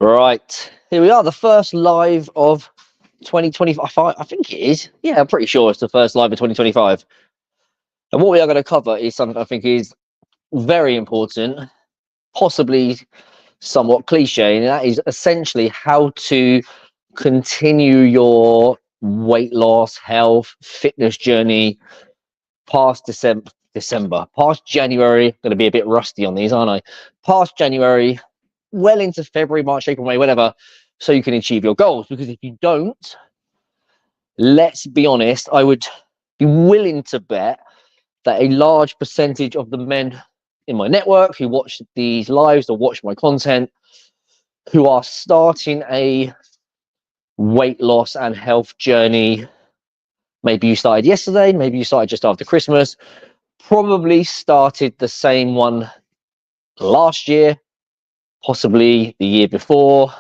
Right, here we are, the first live of 2025. I think it is. Yeah, I'm pretty sure it's the first live of 2025. And what we are going to cover is something I think is very important, possibly somewhat cliche, and that is essentially how to continue your weight loss, health, fitness journey past December, past January. Going to be a bit rusty on these, aren't I? Past January, well into February, March, April, May, whatever, so you can achieve your goals. Because if you don't, let's be honest, I would be willing to bet that a large percentage of the men in my network who watch these lives or watch my content, who are starting a weight loss and health journey, maybe you started yesterday, maybe you started just after Christmas, probably started the same one last year, possibly the year before,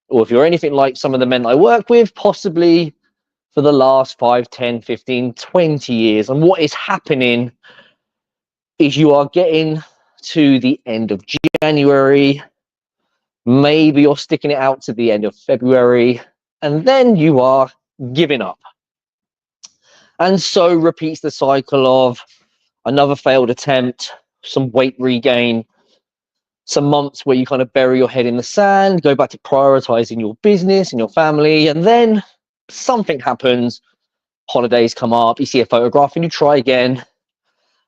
or if you're anything like some of the men I work with, possibly for the last 5, 10, 15, 20 years. And what is happening is you are getting to the end of January, maybe you're sticking it out to the end of February, and then you are giving up. And so repeats the cycle of another failed attempt, some weight regain, some months where you kind of bury your head in the sand, go back to prioritizing your business and your family, and then something happens, holidays come up, you see a photograph and you try again.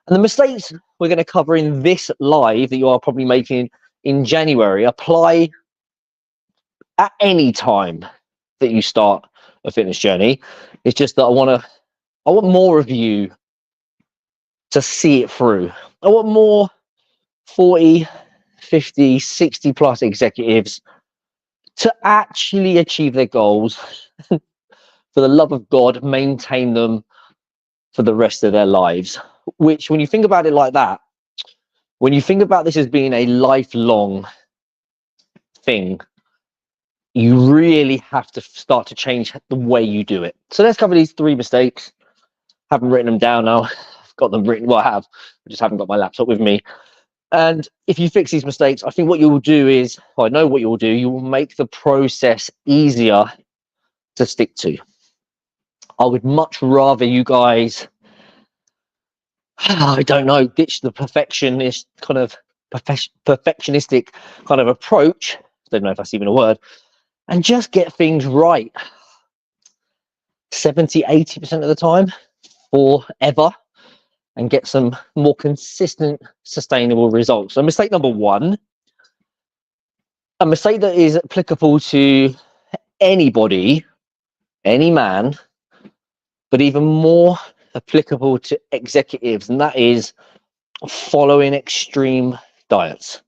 And the mistakes we're going to cover in this live that you are probably making in January apply at any time that you start a fitness journey. It's just that I want more of you to see it through. I want more 40, 50, 60 plus executives to actually achieve their goals, for the love of God, maintain them for the rest of their lives. Which, when you think about it like that, when you think about this as being a lifelong thing, you really have to start to change the way you do it. So let's cover these 3 mistakes. Haven't written them down now. I've got them written. Well, I have. I just haven't got my laptop with me. And if you fix these mistakes, I think what you will do is, well, I know what you will do, you will make the process easier to stick to. I would much rather you guys, I don't know, ditch the perfectionistic kind of approach. I don't know if that's even a word, and just get things right 70, 80% of the time, forever, and get some more consistent, sustainable results. So mistake number 1, a mistake that is applicable to anybody, any man, but even more applicable to executives, and that is following extreme diets.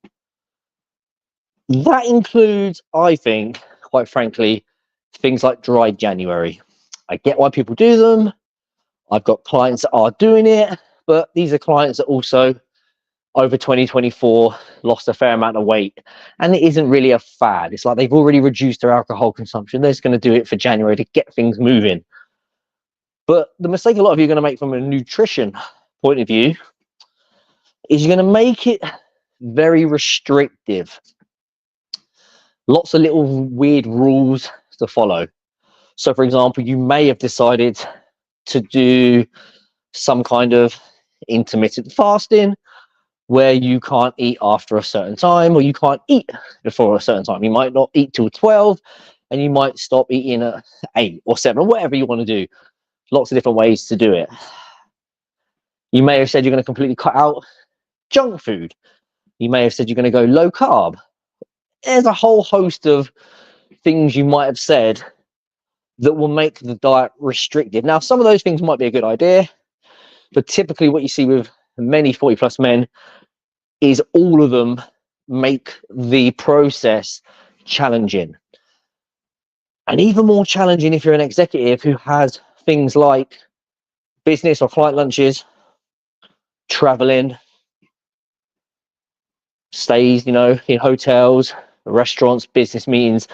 That includes, I think, quite frankly, things like dry January. I get why people do them. I've got clients that are doing it, but these are clients that also over 2024 lost a fair amount of weight, and it isn't really a fad. It's like they've already reduced their alcohol consumption. They're just going to do it for January to get things moving. But the mistake a lot of you are going to make from a nutrition point of view is you're going to make it very restrictive. Lots of little weird rules to follow. So for example, you may have decided to do some kind of intermittent fasting where you can't eat after a certain time, or you can't eat before a certain time. You might not eat till 12, and you might stop eating at 8 or 7, or whatever you want to do. Lots of different ways to do it. You may have said you're going to completely cut out junk food. You may have said you're going to go low carb. There's a whole host of things you might have said that will make the diet restrictive. Now, some of those things might be a good idea, but typically what you see with many 40 plus men is all of them make the process challenging. And even more challenging if you're an executive who has things like business or client lunches, traveling, stays, in hotels, restaurants, business meetings,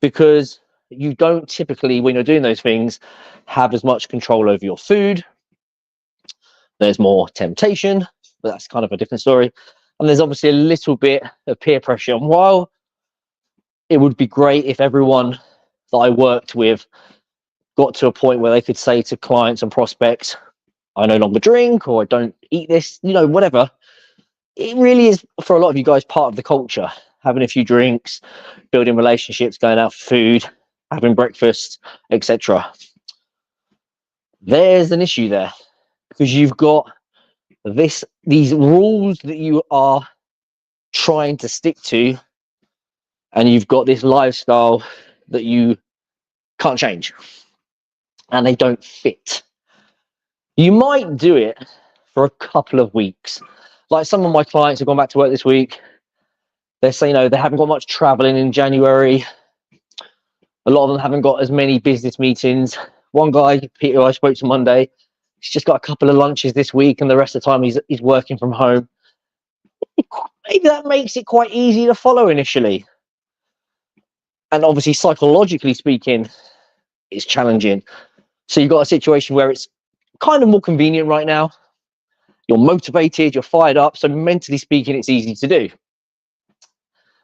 because you don't typically, when you're doing those things, have as much control over your food. There's more temptation, but that's kind of a different story. And there's obviously a little bit of peer pressure. And while it would be great if everyone that I worked with got to a point where they could say to clients and prospects, I no longer drink, or I don't eat this, you know, whatever. It really is, for a lot of you guys, part of the culture. Having a few drinks, building relationships, going out for food, having breakfast, etc. There's an issue there, because you've got these rules that you are trying to stick to, and you've got this lifestyle that you can't change, and they don't fit. You might do it for a couple of weeks. Like some of my clients have gone back to work this week. They're saying, you know, they haven't got much traveling in January. A lot of them haven't got as many business meetings. One guy, Peter, I spoke to Monday, he's just got a couple of lunches this week, and the rest of the time he's working from home. Maybe that makes it quite easy to follow initially. And obviously, psychologically speaking, it's challenging. So you've got a situation where it's kind of more convenient right now. You're motivated, you're fired up. So mentally speaking, it's easy to do.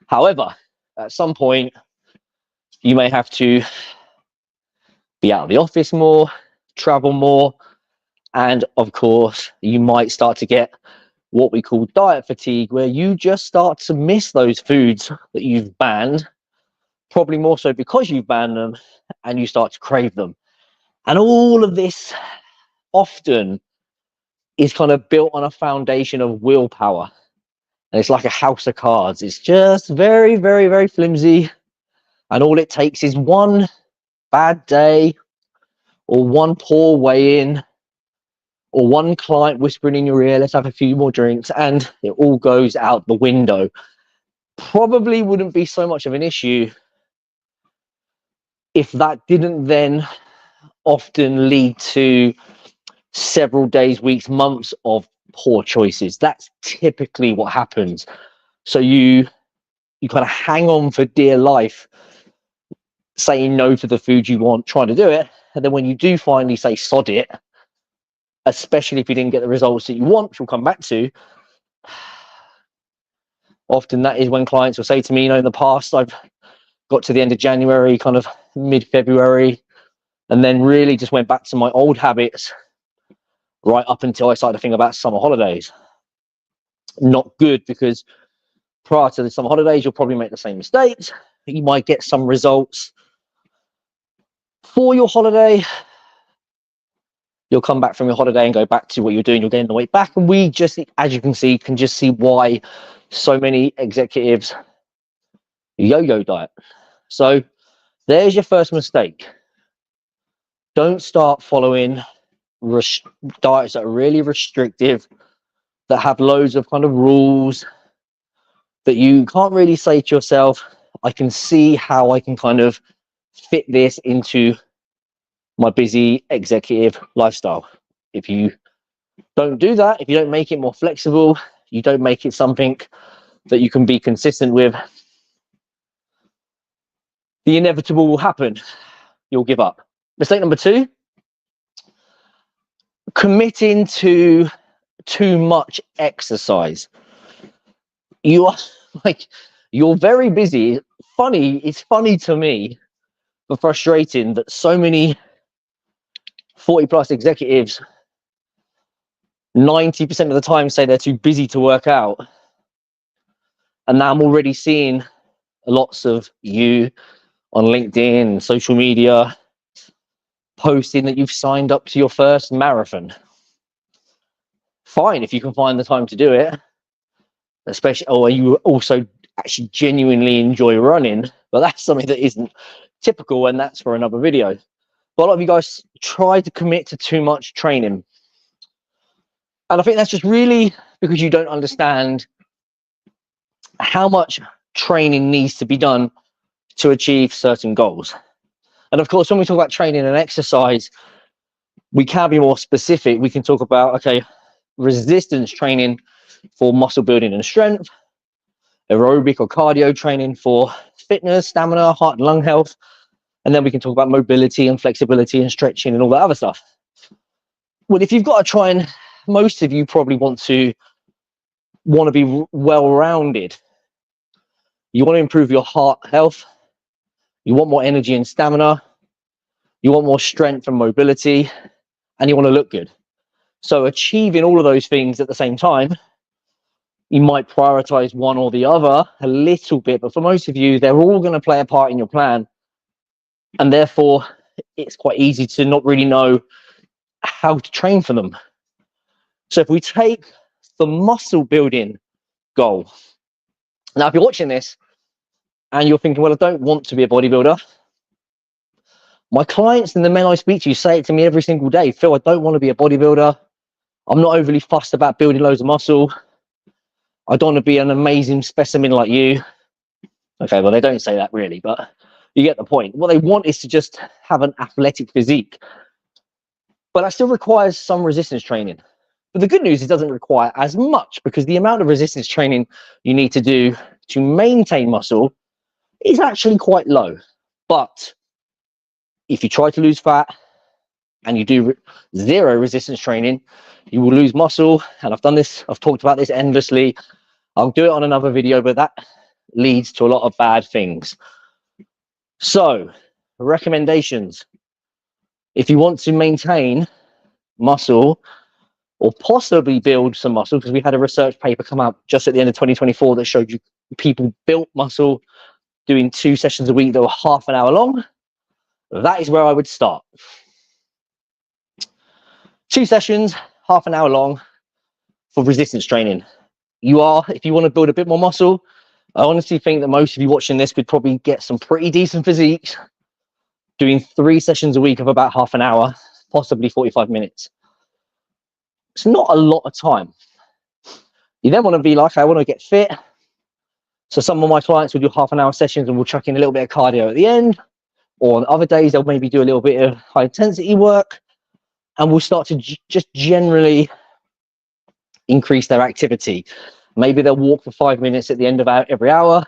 However, at some point, you may have to be out of the office more, travel more, and of course, you might start to get what we call diet fatigue, where you just start to miss those foods that you've banned, probably more so because you've banned them, and you start to crave them. And all of this often is kind of built on a foundation of willpower. And it's like a house of cards. It's just very, very, very flimsy. And all it takes is one bad day, or one poor weigh-in, or one client whispering in your ear, let's have a few more drinks, and it all goes out the window. Probably wouldn't be so much of an issue if that didn't then often lead to several days, weeks, months of poor choices. That's typically what happens. So you kind of hang on for dear life, saying no to the food you want, trying to do it, and then when you do finally say sod it, especially if you didn't get the results that you want, which we'll come back to, often that is when clients will say to me, you know, in the past, I've got to the end of January, kind of mid-February, and then really just went back to my old habits right up until I started to think about summer holidays. Not good, because prior to the summer holidays, you'll probably make the same mistakes. You might get some results for your holiday. You'll come back from your holiday and go back to what you're doing. You'll gain the weight back. And we just, as you can see why so many executives yo-yo diet. So there's your first mistake. Don't start following diets that are really restrictive, that have loads of kind of rules that you can't really say to yourself, I can see how I can kind of fit this into my busy executive lifestyle. If you don't do that, if you don't make it more flexible, you don't make it something that you can be consistent with, the inevitable will happen. You'll give up. Mistake number 2, committing to too much exercise. You're very busy. It's funny to me, but frustrating, that so many 40 plus executives 90% of the time say they're too busy to work out. And now I'm already seeing lots of you on LinkedIn and social media posting that you've signed up to your first marathon. Fine, if you can find the time to do it, especially, or you also actually genuinely enjoy running, but that's something that isn't typical, and that's for another video. But a lot of you guys try to commit to too much training. And I think that's just really because you don't understand how much training needs to be done to achieve certain goals. And of course, when we talk about training and exercise, we can be more specific. We can talk about, okay, resistance training for muscle building and strength, aerobic or cardio training for fitness, stamina, heart and lung health. And then we can talk about mobility and flexibility and stretching and all that other stuff. Well, if you've got to try, and most of you probably want to be well-rounded, You want to improve your heart health. You want more energy and stamina. You want more strength and mobility, and you want to look good. So achieving all of those things at the same time, you might prioritize one or the other a little bit, but for most of you, they're all going to play a part in your plan. And therefore, it's quite easy to not really know how to train for them. So if we take the muscle building goal, now if you're watching this and you're thinking, well, I don't want to be a bodybuilder. My clients and the men I speak to say it to me every single day. Phil, I don't want to be a bodybuilder. I'm not overly fussed about building loads of muscle. I don't want to be an amazing specimen like you. Okay, well, they don't say that really, but you get the point. What they want is to just have an athletic physique. But that still requires some resistance training. But the good news, it doesn't require as much, because the amount of resistance training you need to do to maintain muscle is actually quite low. But if you try to lose fat and you do zero resistance training, you will lose muscle. And I've talked about this endlessly. I'll do it on another video, but that leads to a lot of bad things. So, recommendations. If you want to maintain muscle or possibly build some muscle, because we had a research paper come out just at the end of 2024 that showed you people built muscle doing 2 sessions a week that were half an hour long, that is where I would start. 2 sessions, half an hour long for resistance training. If you want to build a bit more muscle, I honestly think that most of you watching this could probably get some pretty decent physiques doing 3 sessions a week of about half an hour, possibly 45 minutes. It's not a lot of time. You then want to be like, I want to get fit. So some of my clients will do half an hour sessions and we'll chuck in a little bit of cardio at the end. Or on other days, they'll maybe do a little bit of high intensity work. And we'll start to just generally increase their activity. Maybe they'll walk for 5 minutes at the end of every hour.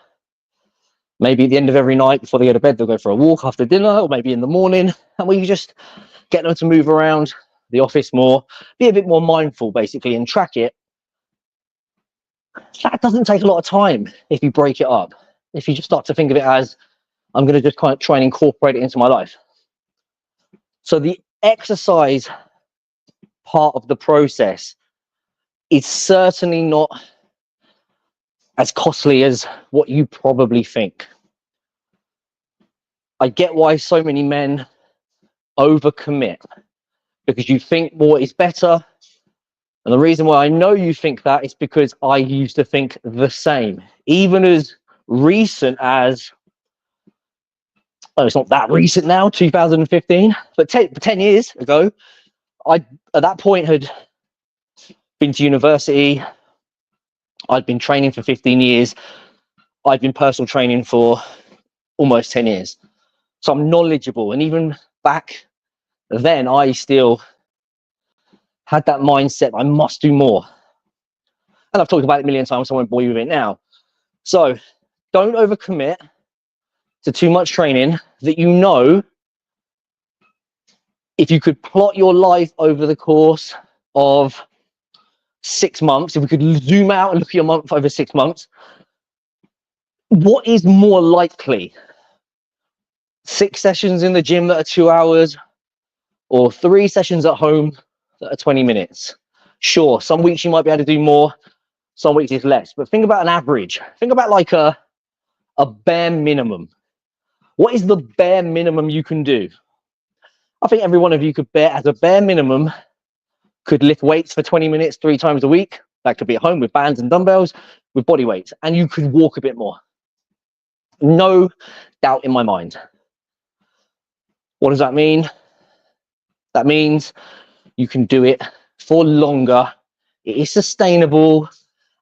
Maybe at the end of every night before they go to bed, they'll go for a walk after dinner, or maybe in the morning. And we just get them to move around the office more, be a bit more mindful basically, and track it. That doesn't take a lot of time if you break it up. If you just start to think of it as, I'm going to just kind of try and incorporate it into my life. So the exercise part of the process is certainly not as costly as what you probably think. I get why so many men overcommit, because you think more is better. And the reason why I know you think that is because I used to think the same. Even as recent as, it's not that recent now, 2015, but 10 years ago, I, at that point, had been to university. I'd been training for 15 years. I'd been personal training for almost 10 years. So I'm knowledgeable. And even back then, I still had that mindset, I must do more. And I've talked about it a million times, so I won't bore you with it now. So don't overcommit to too much training that you know, if you could plot your life over the course of 6 months, if we could zoom out and look at your month over 6 months, what is more likely? 6 sessions in the gym that are 2 hours, or 3 sessions at home that are 20 minutes? Sure, some weeks you might be able to do more, some weeks it's less, but think about an average. Think about like a bare minimum. What is the bare minimum you can do? I think every one of you could as a bare minimum, could lift weights for 20 minutes 3 times a week. That could be at home with bands and dumbbells, with body weights, and you could walk a bit more. No doubt in my mind. What does that mean? That means you can do it for longer, it is sustainable,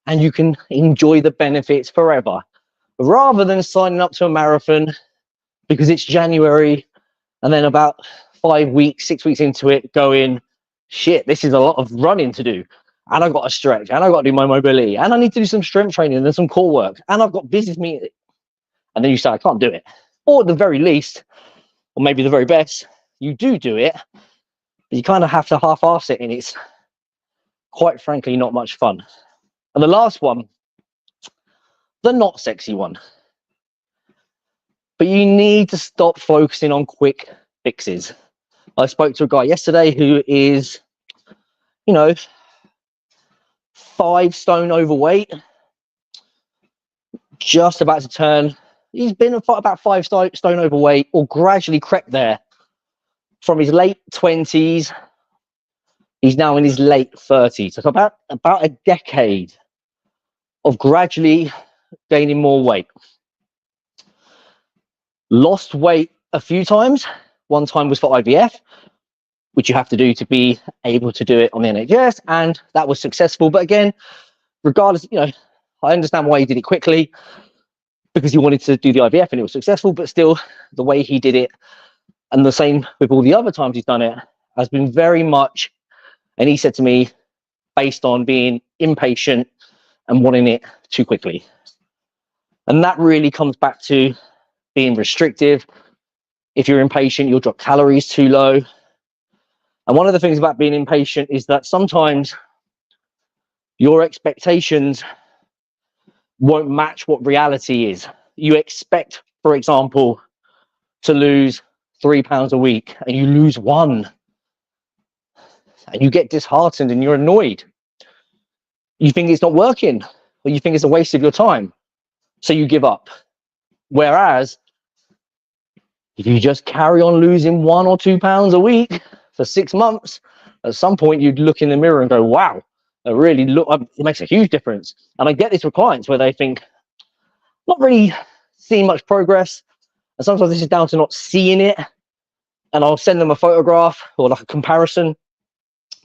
and you can enjoy the benefits forever. Rather than signing up to a marathon because it's January, and then about 5 weeks, 6 weeks into it, going, shit, this is a lot of running to do. And I've got to stretch, and I've got to do my mobility, and I need to do some strength training and some core work, and I've got business meetings. And then you say, I can't do it. Or at the very least, or maybe the very best, you do it, but you kind of have to half-arse it, and it's quite frankly not much fun. And the last one, the not sexy one. but you need to stop focusing on quick fixes. I spoke to a guy yesterday who is, 5 stone overweight, just about to turn. He's been about 5 stone overweight, or gradually crept there from his late 20s. He's now in his late 30s. So about a decade of gradually gaining more weight. Lost weight a few times. One time was for IVF, which you have to do to be able to do it on the NHS, and that was successful. But again, regardless, I understand why he did it quickly, because he wanted to do the IVF and it was successful, but still the way he did it, and the same with all the other times he's done it, has been very much, and he said to me, based on being impatient and wanting it too quickly. And that really comes back to being restrictive. If you're impatient, you'll drop calories too low. And one of the things about being impatient is that sometimes your expectations won't match what reality is. You expect, for example, to lose 3 pounds a week, and you lose 1. And you get disheartened and you're annoyed. You think it's not working, or you think it's a waste of your time. So you give up. Whereas if you just carry on losing 1 or 2 pounds a week for 6 months, at some point you'd look in the mirror and go, wow, it makes a huge difference. And I get this with clients where they think, not really seeing much progress. And sometimes this is down to not seeing it. And I'll send them a photograph or like a comparison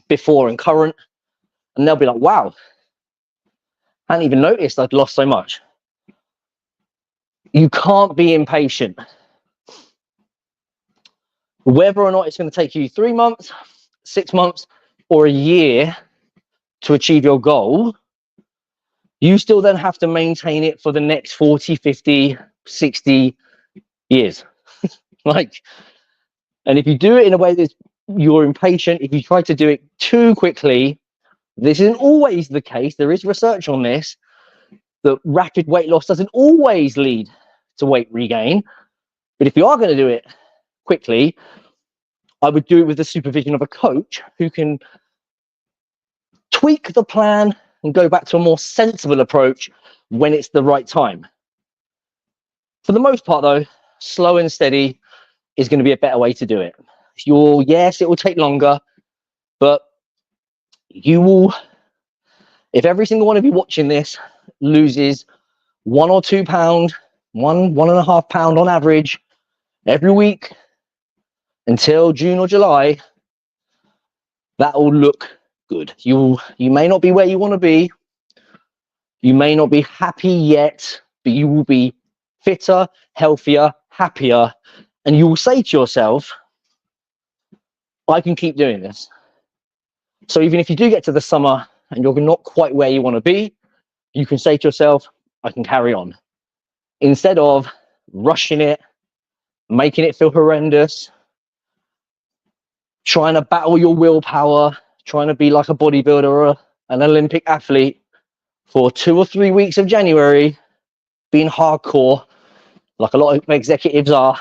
before and current. And they'll be like, wow, I hadn't even noticed I'd lost so much. You can't be impatient. Whether or not it's going to take you 3 months, 6 months, or a year to achieve your goal, you still then have to maintain it for the next 40, 50, 60 years. And if you do it in a way that you're impatient, if you try to do it too quickly, this isn't always the case. There is research on this, that rapid weight loss doesn't always lead to weight regain. But if you are going to do it quickly, I would do it with the supervision of a coach who can tweak the plan and go back to a more sensible approach when it's the right time. For the most part, though, slow and steady is going to be a better way to do it. Yes, it will take longer, but you will, if every single one of you watching this loses 1 or 2 pound, 1.5 pound on average every week until June or July, that will look good. You may not be where you want to be. You may not be happy yet, but you will be fitter, healthier, happier, and you will say to yourself, I can keep doing this. So even if you do get to the summer and you're not quite where you want to be, you can say to yourself, I can carry on. Instead of rushing it, making it feel horrendous, trying to battle your willpower, trying to be like a bodybuilder or an Olympic athlete for 2 or 3 weeks of January, being hardcore, like a lot of executives are,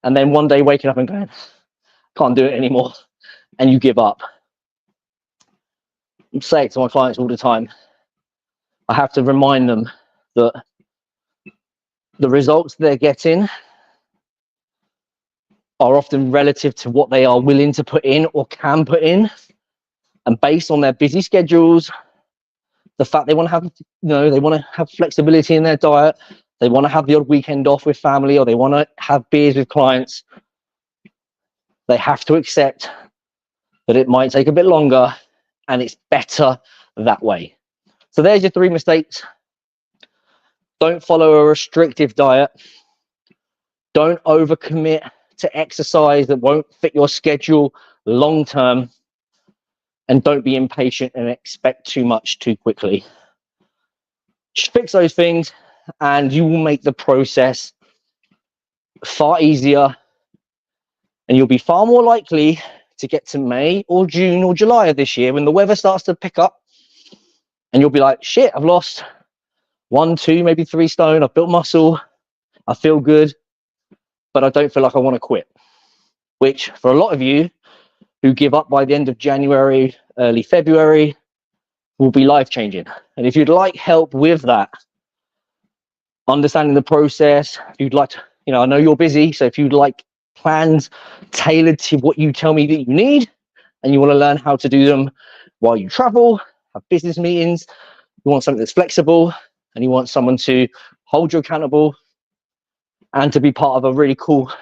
and then one day waking up and going, can't do it anymore, and you give up. I say it to my clients all the time. I have to remind them that the results they're getting are often relative to what they are willing to put in or can put in, and based on their busy schedules, the fact they want to have, they want to have flexibility in their diet, they want to have the odd weekend off with family, or they want to have beers with clients, they have to accept that it might take a bit longer, and it's better that way. So there's your 3 mistakes. Don't follow a restrictive diet. Don't overcommit to exercise that won't fit your schedule long term. And don't be impatient and expect too much too quickly. Just fix those things and you will make the process far easier, and you'll be far more likely to get to May or June or July of this year when the weather starts to pick up, and you'll be like, shit, I've lost 1, 2, maybe 3 stone, I've built muscle, I feel good, but I don't feel like I want to quit, which for a lot of you who give up by the end of January, early February, will be life-changing. And if you'd like help with that, understanding the process, if you'd like to, I know you're busy, so if you'd like plans tailored to what you tell me that you need, and you want to learn how to do them while you travel, have business meetings, you want something that's flexible, and you want someone to hold you accountable and to be part of a really cool,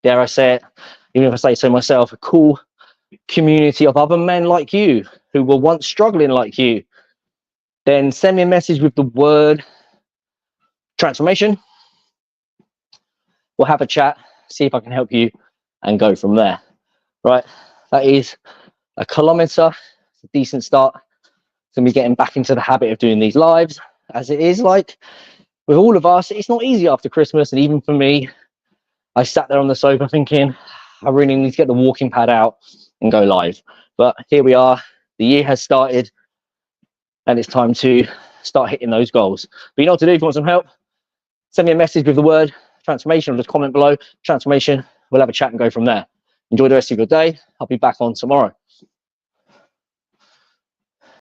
dare I say it, even if I say so myself, a cool community of other men like you who were once struggling like you, then send me a message with the word transformation. We'll have a chat, see if I can help you, and go from there. Right, that is a kilometre. It's a decent start to me getting back into the habit of doing these lives. As it is, like with all of us, it's not easy after Christmas, and even for me, I sat there on the sofa thinking, I really need to get the walking pad out and go live. But here we are, the year has started, and it's time to start hitting those goals. But you know what to do if you want some help? Send me a message with the word transformation, or just comment below transformation. We'll have a chat and go from there. Enjoy the rest of your day. I'll be back on tomorrow.